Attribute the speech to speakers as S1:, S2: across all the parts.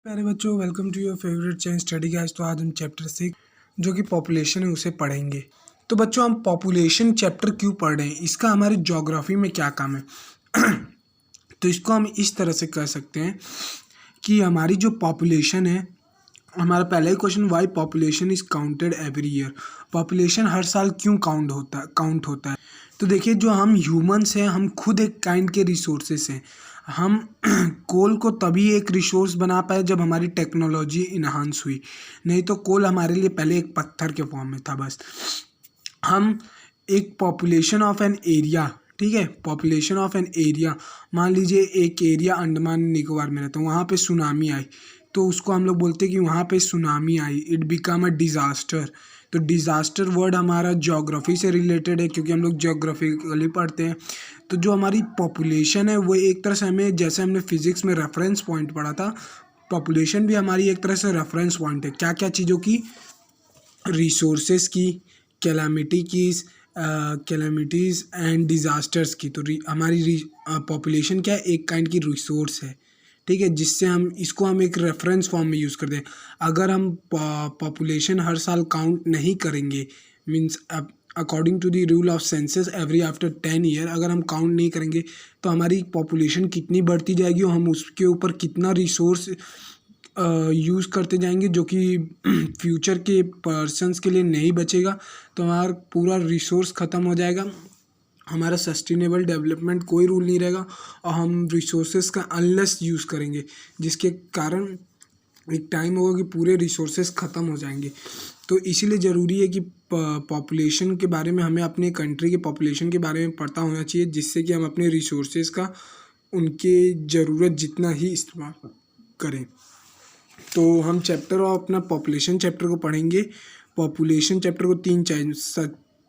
S1: प्यारे बच्चों, welcome to your favourite channel study guys. तो आज हम चैप्टर 6 जो कि पॉपुलेशन है उसे पढ़ेंगे। तो बच्चों, हम पॉपुलेशन चैप्टर क्यों पढ़ रहे हैं, इसका हमारी ज्योग्राफी में क्या काम है? तो इसको हम इस तरह से कह सकते हैं कि हमारी जो पॉपुलेशन है, हमारा पहला ही question, why population is counted every year. Population हर साल क्यों काउंट होता है? तो देखिए, जो हम ह्यूमंस हैं, हम खुद एक काइंड के रिसोर्सेस हैं। हम कोल को तभी एक रिसोर्स बना पाए जब हमारी टेक्नोलॉजी इन्हांस हुई, नहीं तो कोल हमारे लिए पहले एक पत्थर के फॉर्म में था बस। हम एक पॉपुलेशन ऑफ एन एरिया, ठीक है, पॉपुलेशन ऑफ एन एरिया, मान लीजिए एक एरिया अंडमान निकोबार में रहता है, वहाँ पे सुनामी आई, तो उसको हम लोग बोलते हैं कि वहाँ पे tsunami I, it become a disaster. तो डिज़ास्टर वर्ड हमारा ज्योग्राफी से रिलेटेड है, क्योंकि हम लोग ज्योग्राफिकली पढ़ते हैं। तो जो हमारी पॉपुलेशन है वो एक तरह से हमें, जैसे हमने फिजिक्स में रेफरेंस पॉइंट पढ़ा था, पॉपुलेशन भी हमारी एक तरह से रेफरेंस पॉइंट है। क्या क्या चीज़ों की? रिसोर्सेज की, कैलामिटीज़ एंड डिज़ास्टर्स की। तो हमारी पॉपुलेशन क्या है? एक काइंड की रिसोर्स है, ठीक है, जिससे हम एक रेफरेंस फॉर्म में यूज़ करते हैं। अगर हम पॉपुलेशन हर साल काउंट नहीं करेंगे, means according to the rule of census every after 10 year, अगर हम काउंट नहीं करेंगे तो हमारी पॉपुलेशन कितनी बढ़ती जाएगी और हम उसके ऊपर कितना रिसोर्स यूज़ करते जाएंगे, जो कि फ्यूचर के पर्सन्स के लिए नहीं बचेगा। तो हमारा पूरा रिसोर्स ख़त्म हो जाएगा, हमारा सस्टेनेबल डेवलपमेंट कोई रूल नहीं रहेगा, और हम रिसोर्सेज का अनलेस यूज़ करेंगे, जिसके कारण एक टाइम होगा कि पूरे रिसोर्सेज ख़त्म हो जाएंगे। तो इसीलिए ज़रूरी है कि पॉपुलेशन के बारे में हमें, अपने कंट्री के पॉपुलेशन के बारे में पता होना चाहिए, जिससे कि हम अपने रिसोर्सेज का उनके ज़रूरत जितना ही इस्तेमाल करें। तो हम चैप्टर और अपना पॉपुलेशन चैप्टर को पढ़ेंगे। पॉपुलेशन चैप्टर को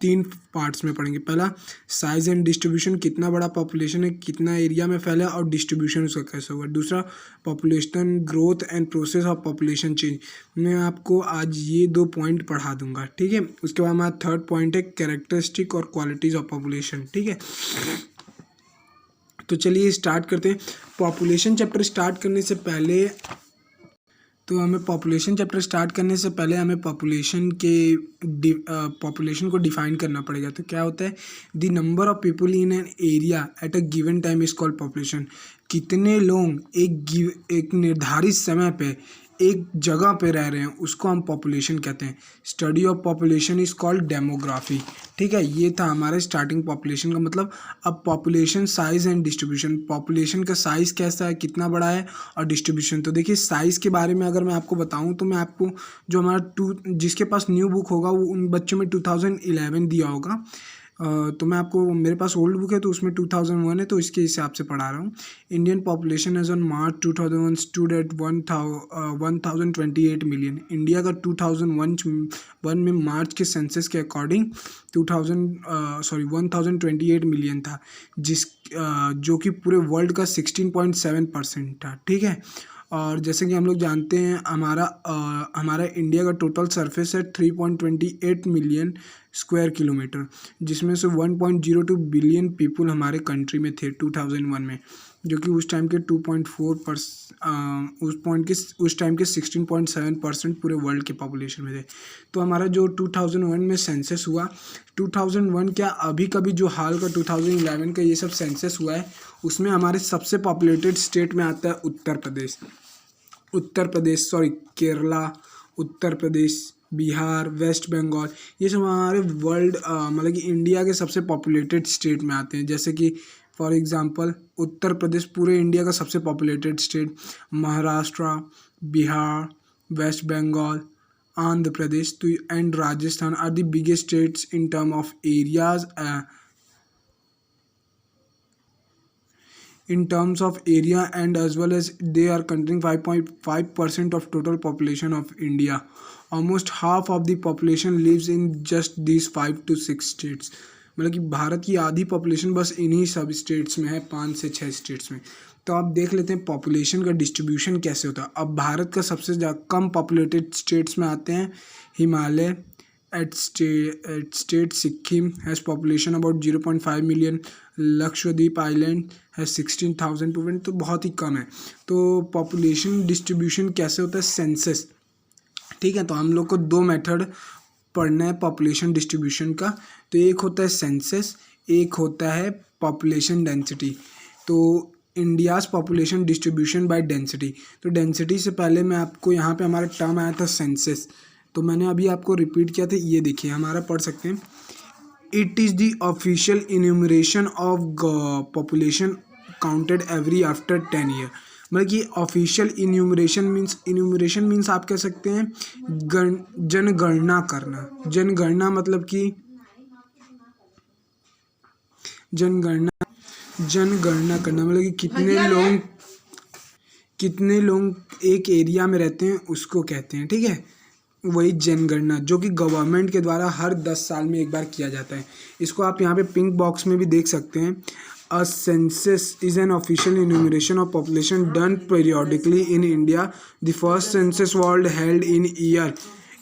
S1: तीन पार्ट्स में पढ़ेंगे। पहला, साइज एंड डिस्ट्रीब्यूशन, कितना बड़ा पॉपुलेशन है, कितना एरिया में फैला है और डिस्ट्रीब्यूशन उसका कैसे होगा। दूसरा, population growth and process of population change. मैं आपको आज ये 2 पॉइंट पढ़ा दूंगा, ठीक है। उसके बाद हमारा थर्ड पॉइंट है कैरेक्टरिस्टिक और क्वालिटीज़ ऑफ पॉपुलेशन, ठीक है। तो चलिए स्टार्ट करते हैं। पॉपुलेशन चैप्टर स्टार्ट करने से पहले हमें पॉपुलेशन को डिफाइन करना पड़ेगा। तो क्या होता है? The number of people in an area at a given time is called population. कितने लोग एक निर्धारित समय पे एक जगह पे रह रहे हैं, उसको हम पॉपुलेशन कहते हैं। Study of population is called demography, ठीक है। ये था हमारे स्टार्टिंग पॉपुलेशन का मतलब। अब population size and distribution, population का साइज कैसा है, कितना बड़ा है, और डिस्ट्रीब्यूशन। तो देखिए, साइज़ के बारे में अगर मैं आपको बताऊं, तो मैं आपको, जो हमारा जिसके पास न्यू बुक होगा वो उन बच्चों में 2011 दिया होगा। तो मैं आपको, मेरे पास ओल्ड बुक है तो उसमें 2001 है, तो इसके हिसाब से पढ़ा रहा हूँ। Indian population as on March 2001 stood at 1028 million. India का 2001 में मार्च के सेंसस के अकॉर्डिंग 1028 मिलियन था, जो कि पूरे वर्ल्ड का 16.7% था, ठीक है। और जैसे कि हम लोग जानते हैं, हमारा इंडिया का टोटल सरफेस है 3.28 मिलियन स्क्वायर किलोमीटर, जिसमें से 1.02 बिलियन पीपल हमारे कंट्री में थे 2001 में, जो कि उस टाइम के 16.7% पूरे वर्ल्ड के पॉपुलेशन में थे। तो हमारा जो 2001 में सेंसस हुआ, 2001 क्या, अभी कभी जो हाल का 2011 का ये सब सेंसस हुआ है, उसमें हमारे सबसे पॉपुलेटेड स्टेट में आता है केरला, उत्तर प्रदेश, बिहार, वेस्ट बंगाल। ये सब हमारे वर्ल्ड, मतलब कि इंडिया के सबसे पॉपुलेटेड स्टेट में आते हैं। जैसे कि फॉर एग्जांपल, उत्तर प्रदेश पूरे इंडिया का सबसे populated state, Maharashtra, Bihar, West Bengal, Andhra Pradesh and Rajasthan are the biggest states in term of areas, in terms of area, and as well as they are containing 5.5% of total population of India. Almost half of the population lives in just these 5 to 6 states. मतलब कि भारत की आधी population बस इन्हीं सब states में है, 5 से 6 स्टेट्स में। तो आप देख लेते हैं पॉपुलेशन का डिस्ट्रीब्यूशन कैसे होता है। अब भारत का सबसे कम पॉपुलेटेड स्टेट्स में आते हैं Himalaya, at state Sikkim has population about 0.5 million. Lakshadweep island है 16,000 people, तो बहुत ही कम है। तो पॉपुलेशन डिस्ट्रीब्यूशन कैसे होता है, सेंसस, ठीक है। तो हम लोग को दो मेथड पढ़ना है पॉपुलेशन डिस्ट्रीब्यूशन का। तो एक होता है सेंसस, एक होता है पॉपुलेशन डेंसिटी। तो India's population distribution by density, तो डेंसिटी से पहले मैं आपको यहाँ पे हमारा टर्म आया था सेंसस, तो मैंने अभी आपको रिपीट किया था। ये देखिए हमारा पढ़ सकते हैं, it is the official enumeration of population counted every after 10 year. मतलब कि ऑफिशियल इन्यूमरेशन मीन्स आप कह सकते हैं जनगणना करना। जनगणना मतलब कि जनगणना करना मतलब कि कितने लोग एक एरिया में रहते हैं उसको कहते हैं, ठीक है। वही जनगणना, जो कि गवर्नमेंट के द्वारा हर 10 साल में एक बार किया जाता है। इसको आप यहाँ पे पिंक बॉक्स में भी देख सकते हैं। A census is an official enumeration of population done periodically in India. The first census world held in year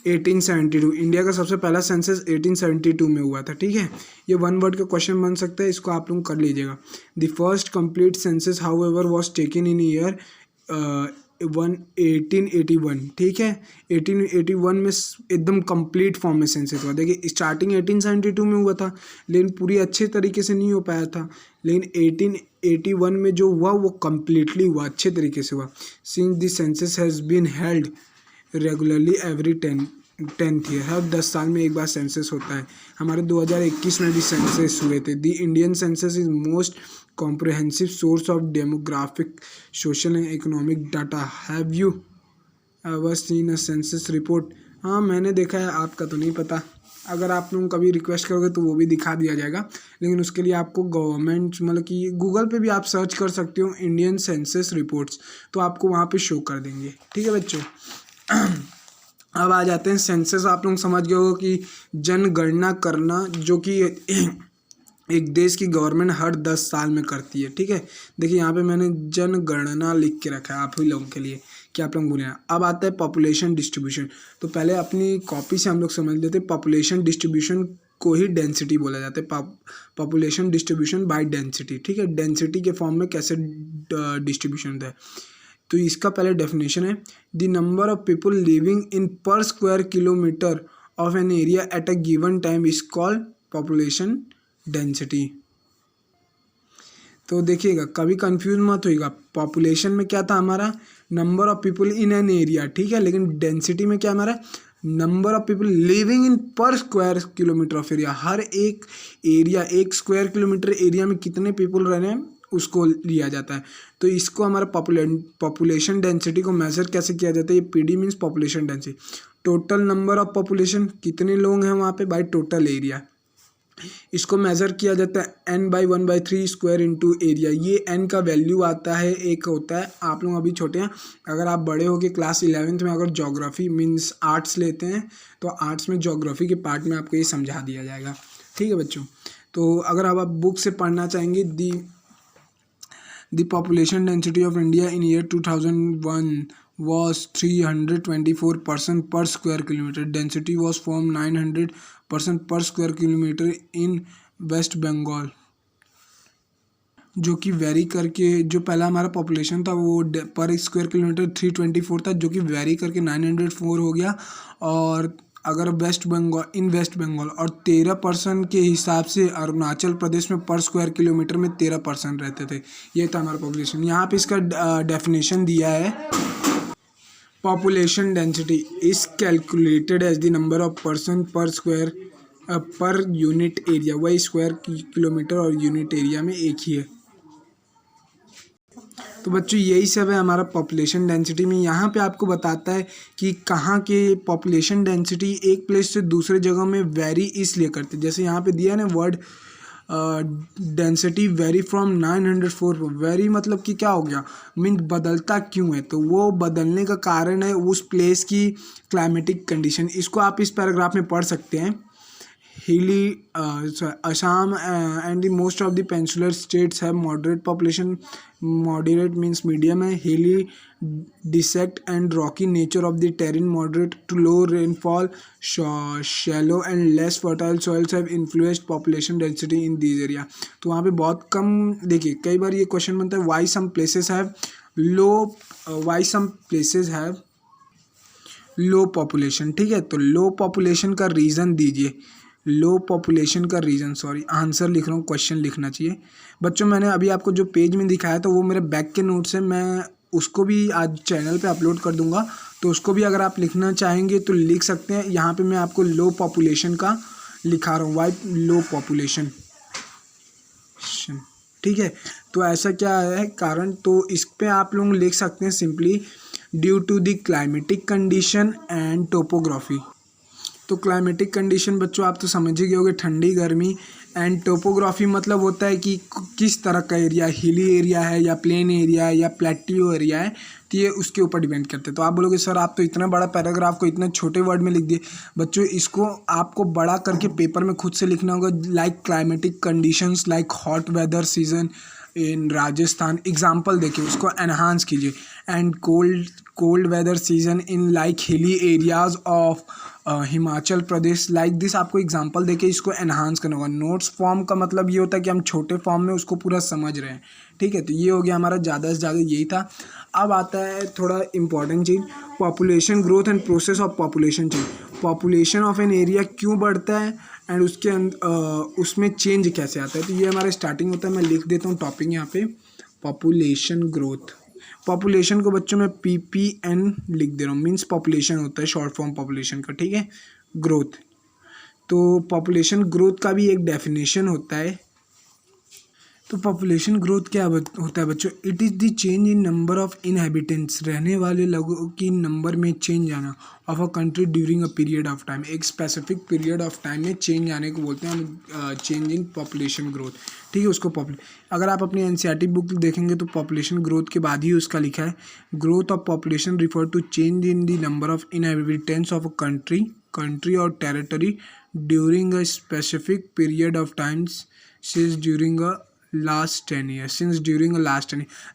S1: 1872। India का सबसे पहला सेंसस 1872 में हुआ था, ठीक है। ये वन वर्ड का क्वेश्चन बन सकता है, इसको आप लोग कर लीजिएगा। The first complete census how ever was taken in year 1881, ठीक है। 1881 में एकदम कंप्लीट फॉर्म में सेंसस हुआ। देखिए स्टार्टिंग 1872 में हुआ था, लेकिन पूरी अच्छे तरीके से नहीं हो पाया था, लेकिन 1881 में जो हुआ वो कम्प्लीटली हुआ, अच्छे तरीके से हुआ। Since the census has been held regularly every 10th year, हर 10 साल में एक बार सेंसस होता है। हमारे 2021 में भी सेंसस हुए थे। The Indian census is most comprehensive source of demographic, social and economic data. Have you ever seen a census report? हाँ मैंने देखा है, आपका तो नहीं पता। अगर आप लोग कभी रिक्वेस्ट करोगे तो वो भी दिखा दिया जाएगा, लेकिन उसके लिए आपको गवर्नमेंट मतलब कि गूगल पे भी आप सर्च कर सकते हो इंडियन सेंसस रिपोर्ट्स, तो आपको वहाँ पे शो कर देंगे, ठीक है बच्चों। अब आ जाते हैं सेंसस। आप लोग समझ गए हो कि जनगणना करना, जो कि एक देश की गवर्नमेंट हर 10 साल में करती है, ठीक है। देखिए यहाँ पे मैंने जनगणना लिख के रखा है आप ही लोगों के लिए कि आप लोग बोले। अब आता है पॉपुलेशन डिस्ट्रीब्यूशन। तो पहले अपनी कॉपी से हम लोग समझ लेते हैं, पॉपुलेशन डिस्ट्रीब्यूशन को ही डेंसिटी बोला जाता है। पॉपुलेशन डिस्ट्रीब्यूशन बाय डेंसिटी, ठीक है। डेंसिटी के फॉर्म में कैसे डिस्ट्रीब्यूशन होता है, तो इसका पहले डेफिनेशन है, the number of people living in per square kilometre of an area at a given time is called population density. तो देखिएगा कभी कंफ्यूज मत होइएगा, पॉपुलेशन में क्या था हमारा, number of people in an area, ठीक है। लेकिन डेंसिटी में क्या हमारा, number of people living in per square kilometre of area. हर एक एरिया, एक स्क्वायर किलोमीटर एरिया में कितने पीपल रह रहे हैं उसको लिया जाता है। तो इसको हमारा पॉपुलेशन डेंसिटी को मेजर कैसे किया जाता है, ये PD means population density, total number of population, कितने लोग हैं वहाँ पे, बाय टोटल एरिया। इसको मेज़र किया जाता है n/1/3 स्क्वायर इंटू एरिया। ये n का वैल्यू आता है, एक होता है, आप लोग अभी छोटे हैं, अगर आप बड़े हो गए क्लास 11th में अगर ज्योग्राफी मीन्स आर्ट्स लेते हैं तो आर्ट्स में ज्योग्राफी के पार्ट में आपको ये समझा दिया जाएगा, ठीक है बच्चों। तो अगर आप बुक से पढ़ना चाहेंगे, the population density of India in year 2001 was 324 person per square kilometer. Density was from 900 person per square kilometer in West Bengal, जो कि वेरी करके, जो पहला हमारा पॉपुलेशन था वो पर स्क्वायर किलोमीटर 324 था, जो कि वेरी करके 904 हो गया। और अगर वेस्ट बंगाल और 13% के हिसाब से अरुणाचल प्रदेश में पर स्क्वायर किलोमीटर में 13% रहते थे। ये था हमारा पॉपुलेशन। यहाँ पे इसका डेफिनेशन दिया है, population density is calculated as the number of person per square per unit area। वही स्क्वायर किलोमीटर और यूनिट एरिया में एक ही है। तो बच्चों यही सब है हमारा पॉपुलेशन डेंसिटी में। यहाँ पे आपको बताता है कि कहाँ के पॉपुलेशन डेंसिटी एक प्लेस से दूसरे जगह में वेरी इसलिए करते, जैसे यहाँ पे दिया है ना word density very from 904। Very मतलब कि क्या हो गया, मीन बदलता क्यों है, तो वो बदलने का कारण है उस प्लेस की क्लाइमेटिक कंडीशन। इसको आप इस पैराग्राफ में पढ़ सकते हैं। hilly Assam and the most of the peninsular states have moderate population. Moderate means medium है. Hilly desert and rocky nature of the terrain, moderate to low rainfall, shallow and less fertile soils have influenced population density in these area. तो वहाँ पे बहुत कम. देखिए कई बार ये question बनता है why some places have low population. ठीक है, तो लो पॉपुलेशन का रीज़न दीजिए. लो पॉपुलेशन का रीज़न, सॉरी आंसर लिख रहा हूँ, क्वेश्चन लिखना चाहिए बच्चों. मैंने अभी आपको जो पेज में दिखाया तो वो मेरे बैक के नोट्स है, मैं उसको भी आज चैनल पे अपलोड कर दूंगा, तो उसको भी अगर आप लिखना चाहेंगे तो लिख सकते हैं. यहाँ पे मैं आपको लो पॉपुलेशन का लिखा रहा हूँ, वाई लो पॉपुलेशन. ठीक है, तो ऐसा क्या है कारण, तो इस पे आप लोग लिख सकते हैं simply due to the climatic condition and topography. तो क्लाइमेटिक कंडीशन बच्चों आप तो समझ ही गए होंगे, ठंडी गर्मी. एंड टोपोग्राफी मतलब होता है कि किस तरह का एरिया, हिली एरिया है या प्लेन एरिया है या प्लेट्यू एरिया है, तो ये उसके ऊपर डिपेंड करते हैं. तो आप बोलोगे सर आप तो इतना बड़ा पैराग्राफ को इतने छोटे वर्ड में लिख दिए. बच्चों इसको आपको बड़ा करके पेपर में खुद से लिखना होगा. Like climatic conditions like hot weather season in Rajasthan, example देखिए उसको एनहांस कीजिए. And cold weather season in like hilly areas of Himachal Pradesh, like this आपको एग्जांपल देके इसको एनहांस करना होगा. नोट्स फॉर्म का मतलब ये होता है कि हम छोटे फॉर्म में उसको पूरा समझ रहे हैं. ठीक है, तो ये हो गया हमारा ज़्यादा से ज़्यादा यही था. अब आता है थोड़ा important cheese, population growth and process of population change. Population of an area क्यों बढ़ता है एंड उसके उसमें चेंज कैसे आता है. तो ये हमारा स्टार्टिंग होता है. मैं लिख देता हूँ टॉपिक यहाँ पे, पॉपुलेशन ग्रोथ. पॉपुलेशन को बच्चों में PPN लिख दे रहा हूँ, मीन्स पॉपुलेशन होता है शॉर्ट फॉर्म पॉपुलेशन का. ठीक है, ग्रोथ. तो पॉपुलेशन ग्रोथ का भी एक डेफिनेशन होता है. तो पॉपुलेशन ग्रोथ क्या होता है बच्चों, it is the change in number of inhabitants, रहने वाले लोगों की नंबर में चेंज आना, of a country during a period of time. एक स्पेसिफिक पीरियड ऑफ टाइम में चेंज आने को बोलते हैं हम चेंज इन पॉपुलेशन ग्रोथ. ठीक है, उसको अगर आप अपनी NCERT बुक देखेंगे तो पॉपुलेशन ग्रोथ के बाद ही उसका लिखा है, growth of population refer to change in the number of inhabitants of a country और territory during a specific period of times since during a last 10 year.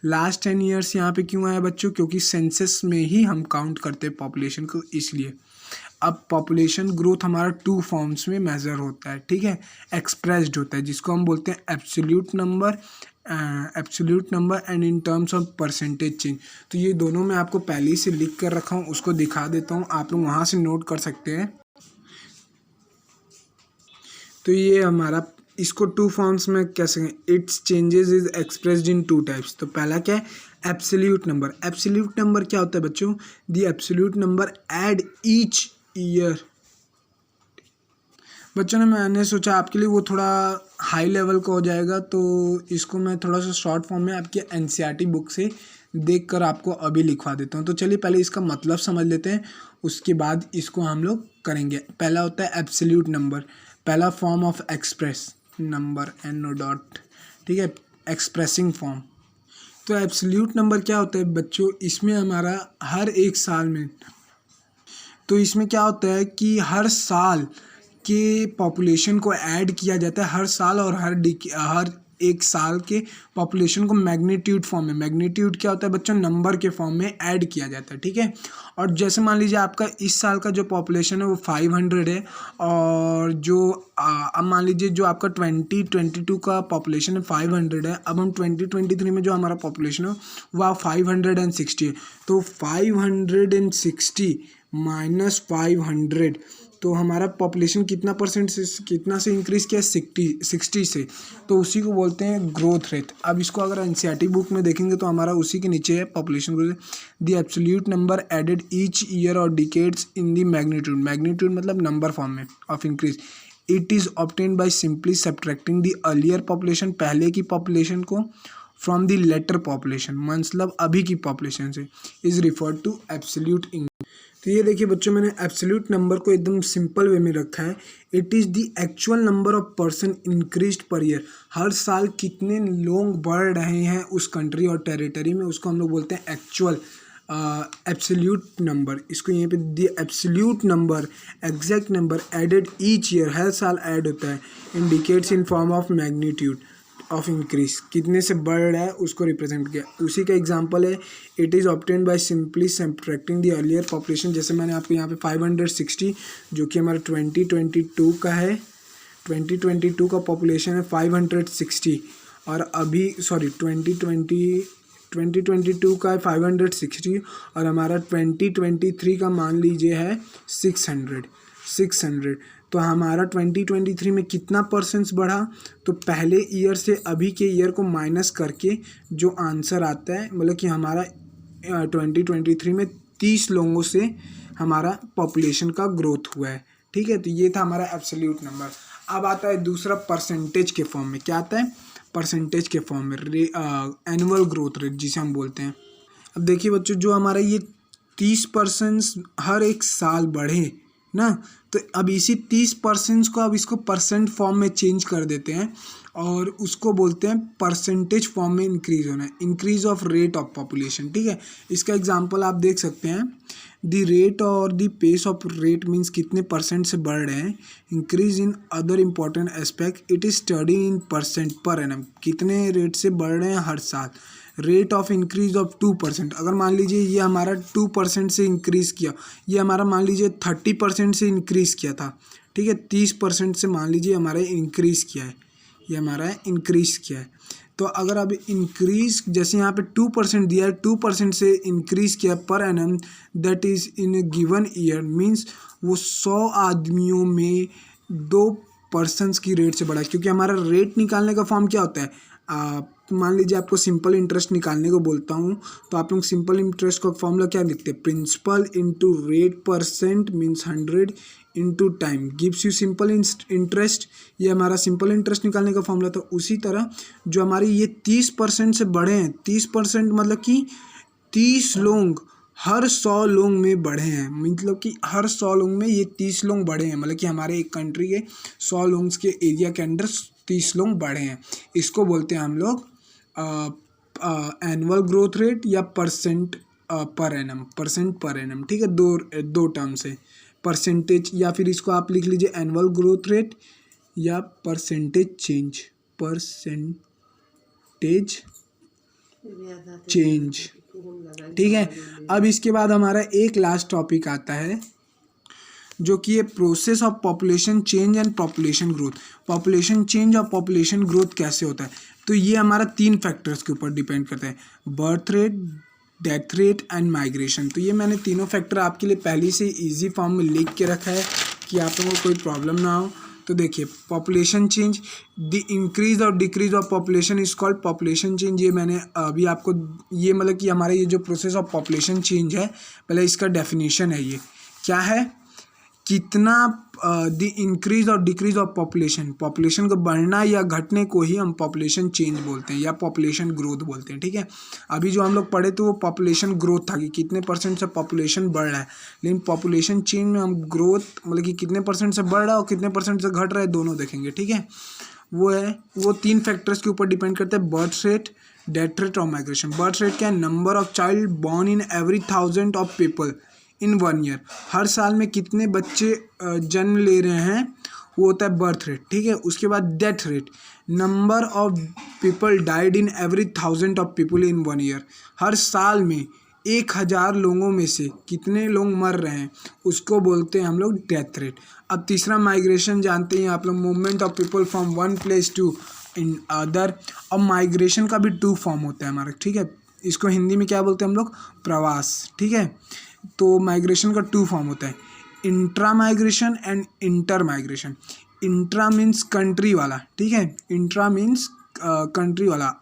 S1: Last 10 years यहाँ पे क्यों आया बच्चों, क्योंकि सेंसस में ही हम काउंट करते हैं पॉपुलेशन को, इसलिए. अब पॉपुलेशन ग्रोथ हमारा 2 फॉर्म्स में मेजर होता है. ठीक है, एक्सप्रेस्ड होता है जिसको हम बोलते हैं absolute number and in terms of percentage change. तो ये दोनों मैं आपको पहले ही से लिख कर रखा हूँ, उसको दिखा देता हूँ, आप लोग वहाँ से नोट कर सकते हैं. तो ये हमारा, इसको 2 फॉर्म्स में कैसे, it's changes is expressed in 2 types. तो पहला क्या है, एब्सोल्यूट नंबर. एब्सोल्यूट नंबर क्या होता है बच्चों, the absolute number add each year. बच्चों ने मैंने सोचा आपके लिए वो थोड़ा हाई लेवल का हो जाएगा, तो इसको मैं थोड़ा सा शॉर्ट फॉर्म में आपके NCERT बुक से देख कर आपको अभी लिखवा देता हूँ. तो चलिए पहले इसका मतलब समझ लेते हैं, उसके बाद इसको हम लोग करेंगे. पहला होता है एब्सोल्यूट नंबर, पहला form of express number NO dot. ठीक है, एक्सप्रेसिंग फॉर्म. तो एब्सोल्यूट नंबर क्या होता है बच्चों, इसमें हमारा हर एक साल में, तो इसमें क्या होता है कि हर साल के पॉपुलेशन को ऐड किया जाता है हर साल, और हर एक साल के पॉपुलेशन को मैग्नीट्यूड फॉर्म में, मैग्नीट्यूड क्या होता है बच्चों, नंबर के फॉर्म में ऐड किया जाता है. ठीक है, और जैसे मान लीजिए आपका इस साल का जो पॉपुलेशन है वो 500 है, और जो अब मान लीजिए जो आपका 2022 का पॉपुलेशन है 500 है. अब हम 2023 में जो हमारा पॉपुलेशन है वह 560 है. तो 560 माइनस 500, तो हमारा पॉपुलेशन कितना परसेंट से कितना से इंक्रीज़ किया, 60 से. तो उसी को बोलते हैं ग्रोथ रेट. अब इसको अगर NCERT बुक में देखेंगे तो हमारा उसी के नीचे है population growth. The absolute number added each year और डिकेड्स इन द मैग्नीट्यूड मतलब नंबर फॉर्म में of increase. It is obtained by simply subtracting the earlier population, पहले की पॉपुलेशन को, फ्रॉम द लेटर पॉपुलेशन, मतलब अभी की पॉपुलेशन से, इज़ रिफर्ड टू एब्सोल्यूट. तो ये देखिए बच्चों, मैंने एब्सोल्यूट नंबर को एकदम सिंपल वे में रखा है. It is the actual number of person increased per year, हर साल कितने लोग बढ़ रहे हैं उस कंट्री और टेरिटरी में, उसको हम लोग बोलते हैं एक्चुअल. एब्सोल्यूट नंबर, इसको यहाँ पे the absolute number, exact number added each year, हर साल ऐड होता है, indicates in form of magnitude of increase, कितने से बढ़ रहा है उसको रिप्रेजेंट किया। उसी का एग्जांपल है it is obtained by simply subtracting the earlier population, जैसे मैंने आपको यहाँ पे 560 जो कि हमारा 2022 का है, 2022 का पॉपुलेशन है 560 और अभी 2022 का है 560 और हमारा 2023 का मान लीजिए है 600। तो हमारा 2023 में कितना परसेंट्स बढ़ा, तो पहले ईयर से अभी के ईयर को माइनस करके जो आंसर आता है, मतलब कि हमारा 2023 में 30 लोगों से हमारा पॉपुलेशन का ग्रोथ हुआ है। ठीक है, तो ये था हमारा एब्सोल्यूट नंबर। अब आता है दूसरा परसेंटेज के फॉर्म में, क्या आता है परसेंटेज के फॉर्म में, एनुअल ग्रोथ रेट जिसे हम बोलते हैं। अब देखिए बच्चों, जो हमारा ये 30% हर एक साल बढ़े ना, तो अब इसी 30% को अब इसको परसेंट फॉर्म में चेंज कर देते हैं और उसको बोलते हैं परसेंटेज फॉर्म में इंक्रीज होना है, increase of rate of population. ठीक है, इसका एग्जांपल आप देख सकते हैं, द रेट और the pace of rate means कितने परसेंट से बढ़ रहे हैं, increase in other important aspect it is study in percent per annum, कितने रेट से बढ़ रहे हैं हर साल। रेट ऑफ इंक्रीज ऑफ 2%, अगर मान लीजिए ये हमारा 2% से इंक्रीज़ किया, ये हमारा मान लीजिए 30% से इंक्रीज़ किया था। ठीक है, 30% से मान लीजिए हमारा इंक्रीज़ किया है, ये हमारा इंक्रीज़ किया है। तो अगर अब इंक्रीज़ जैसे यहाँ पे 2% दिया है, 2% से इंक्रीज़ किया per annum, that is in A given year, means वो 100 आदमियों में 2 पर्सन्स की रेट से बढ़ा, क्योंकि हमारा रेट निकालने का फॉर्म क्या होता है, मान लीजिए आपको सिंपल इंटरेस्ट निकालने को बोलता हूँ, तो आप लोग सिंपल इंटरेस्ट का फॉर्मूला क्या लिखते हैं, principal into rate percent means 100 into time gives you simple interest. ये हमारा सिंपल इंटरेस्ट निकालने का फॉर्मूला। तो उसी तरह जो हमारी ये 30% से बढ़े हैं, 30% मतलब कि 30 लोग हर 100 लोग में बढ़े हैं, मतलब कि हर 100 लोग में ये 30 लोग बढ़े हैं, मतलब कि हमारे एक कंट्री के 100 लोगों के एरिया के अंदर 30 लोग बढ़े हैं। इसको बोलते हैं हम लोग एनुअल ग्रोथ रेट या परसेंट पर एनम। ठीक है, दो टर्म से परसेंटेज, या फिर इसको आप लिख लीजिए एनुअल ग्रोथ रेट या परसेंटेज चेंज। ठीक है, अब इसके बाद हमारा एक लास्ट टॉपिक आता है जो कि ये process of population change and population growth. Population change और पॉपुलेशन ग्रोथ कैसे होता है, तो ये हमारा 3 फैक्टर्स के ऊपर डिपेंड करता है, birth rate, death rate and migration. तो ये मैंने तीनों फैक्टर आपके लिए पहले से इजी फॉर्म में लिख के रखा है कि आप लोगों को कोई प्रॉब्लम ना हो। तो देखिए, पॉपुलेशन चेंज, द इंक्रीज और decrease of population is called population change. ये मैंने अभी आपको, ये मतलब कि हमारा ये जो प्रोसेस ऑफ पॉपुलेशन चेंज है, पहले इसका डेफिनेशन है, ये क्या है, कितना द इंक्रीज और डिक्रीज ऑफ पॉपुलेशन को बढ़ना या घटने को ही हम पॉपुलेशन चेंज बोलते हैं या पॉपुलेशन ग्रोथ बोलते हैं। ठीक है, अभी जो हम लोग पढ़े तो वो पॉपुलेशन ग्रोथ था कि कितने परसेंट से पॉपुलेशन बढ़ रहा है, लेकिन पॉपुलेशन चेंज में हम ग्रोथ मतलब कि कितने परसेंट से बढ़ रहा है और कितने परसेंट से घट रहा है दोनों देखेंगे। ठीक है, वो 3 फैक्टर्स के ऊपर डिपेंड करते हैं, बर्थ रेट, डेथ रेट और माइग्रेशन। बर्थ रेट क्या है, number of child born in every 1000 of people in 1 year, हर साल में कितने बच्चे जन्म ले रहे हैं, वो होता है बर्थ रेट। ठीक है, उसके बाद death rate, number of people died in every 1000 of people in 1 year, हर साल में 1000 लोगों में से कितने लोग मर रहे हैं, उसको बोलते हैं हम लोग डेथ रेट। अब तीसरा माइग्रेशन जानते हैं आप लोग, movement of people from one place to in other. अब माइग्रेशन का भी 2 फॉर्म होता है हमारा। ठीक है, इसको हिंदी में क्या बोलते हैं हम लोग, प्रवास। ठीक है, तो माइग्रेशन का 2 फॉर्म होता है, intra migration and inter migration. Intra means country वाला, ठीक है, इंट्रा मीन्स कंट्री वाला,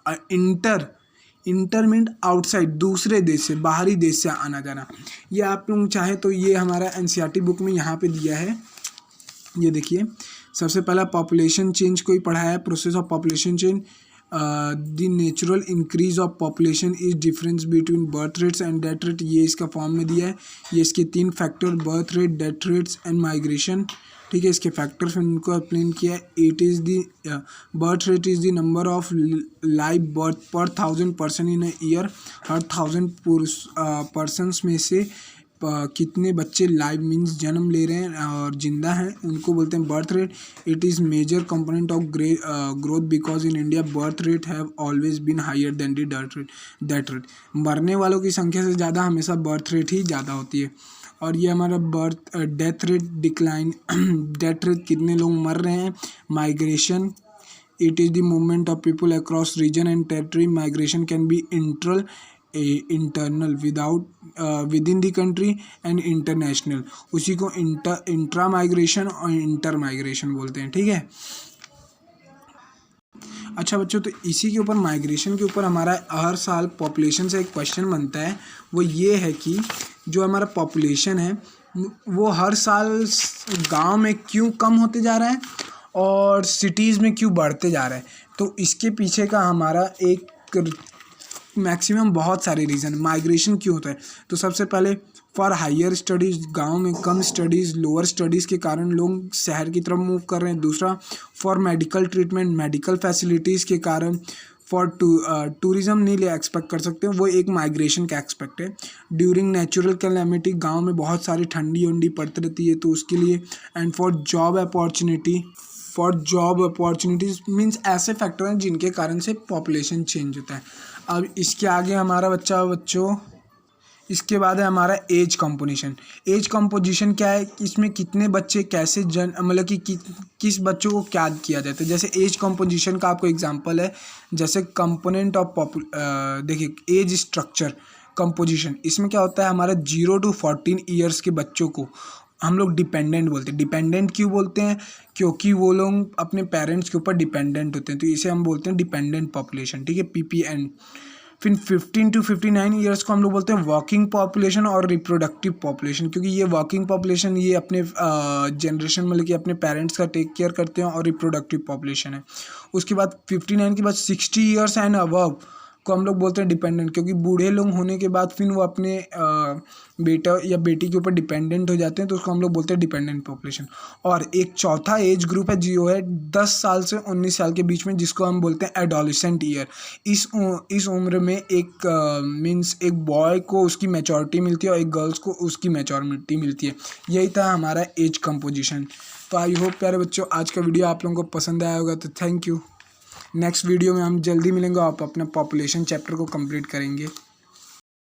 S1: इंटर मीन्स आउटसाइड, दूसरे देश से, बाहरी देश से आना जाना। ये आप लोग चाहे तो ये हमारा एनसीईआरटी बुक में यहाँ पे दिया है, ये देखिए। सबसे पहला पॉपुलेशन चेंज को ही पढ़ाया है, process of population change, the natural increase of population is difference between birth rates and death rate, ये इसका फॉर्म में दिया है। ये इसके 3 factor, birth rate, death rates and migration. ठीक है। इसके फैक्टर्स में इनको एक्सप्लेन किया है। It is the birth rate is the number of live birth पर 1000 person in a year. Her 1000 persons में से कितने बच्चे लाइव मीन्स जन्म ले रहे हैं और जिंदा हैं, उनको बोलते हैं birth rate. It is major component of growth because in India birth rate have always been higher than the death rate. मरने वालों की संख्या से ज़्यादा हमेशा बर्थ रेट ही ज़्यादा होती है। और ये हमारा death rate decline death rate कितने लोग मर रहे हैं। Migration, it is the movement of people across region and territory. Migration can be internal within the country and international. उसी को इंट्रा माइग्रेशन और इंटर माइग्रेशन बोलते हैं, ठीक है। अच्छा बच्चों, तो इसी के ऊपर माइग्रेशन के ऊपर हमारा हर साल पॉपुलेशन से एक क्वेश्चन बनता है। वो ये है कि जो हमारा पॉपुलेशन है वो हर साल गांव में क्यों कम होते जा रहा है और सिटीज़ में क्यों बढ़ते जा रहा है। तो इसके पीछे का हमारा एक मैक्सिमम बहुत सारे रीज़न। माइग्रेशन क्यों होता है, तो सबसे पहले फॉर हायर स्टडीज़, गांव में कम स्टडीज़, लोअर स्टडीज़ के कारण लोग शहर की तरफ मूव कर रहे हैं। दूसरा for medical treatment, medical facilities के कारण। फॉर टूरिज़्म नहीं ले एक्सपेक्ट कर सकते, वो एक माइग्रेशन का एक्सपेक्ट है। ड्यूरिंग नेचुरल कैलेमिटी, गांव में बहुत सारी ठंडी उंडी पड़ती रहती है तो उसके लिए। And for job opportunities means ऐसे फैक्टर हैं जिनके कारण से पॉपुलेशन चेंज होता है। अब इसके आगे हमारा बच्चों इसके बाद है हमारा एज कंपोजिशन। एज कंपोजिशन क्या है, इसमें कितने बच्चे कैसे मतलब कि किस बच्चों को क्या किया जाता है। जैसे एज कंपोजिशन का आपको एग्जांपल है, जैसे कंपोनेंट ऑफ देखिए एज स्ट्रक्चर कंपोजिशन। इसमें क्या होता है, हमारा 0 to 14 ईयर्स के बच्चों को हम लोग डिपेंडेंट बोलते हैं। डिपेंडेंट क्यों बोलते हैं, क्योंकि वो लोग अपने पेरेंट्स के ऊपर डिपेंडेंट होते हैं, तो इसे हम बोलते हैं डिपेंडेंट पॉपुलेशन, ठीक है, PPN। फिर 15 to 59 ईयर्स को हम लोग बोलते हैं वर्किंग पॉपुलेशन और रिप्रोडक्टिव पॉपुलेशन, क्योंकि ये वर्किंग पॉपुलेशन ये अपने जनरेशन मतलब कि अपने पेरेंट्स का टेक केयर करते हैं, और रिप्रोडक्टिव पॉपुलेशन है। उसके बाद 59 के बाद 60 ईयर्स एंड अबव को हम लोग बोलते हैं डिपेंडेंट, क्योंकि बूढ़े लोग होने के बाद फिर वो अपने बेटा या बेटी के ऊपर डिपेंडेंट हो जाते हैं, तो उसको हम लोग बोलते हैं डिपेंडेंट पॉपुलेशन। और एक चौथा एज ग्रुप है जो है 10 साल से 19 साल के बीच में, जिसको हम बोलते हैं एडोलेसेंट ईयर। इस उम्र में एक मीन्स एक बॉय को उसकी मैच्योरिटी मिलती है और एक गर्ल्स को उसकी मैच्योरिटी मिलती है। यही था हमारा एज कंपोजिशन। तो आई होप प्यारे बच्चों आज का वीडियो आप लोगों को पसंद आया होगा, तो थैंक यू। नेक्स्ट वीडियो में हम जल्दी मिलेंगे, आप अपना पॉपुलेशन चैप्टर को कंप्लीट करेंगे।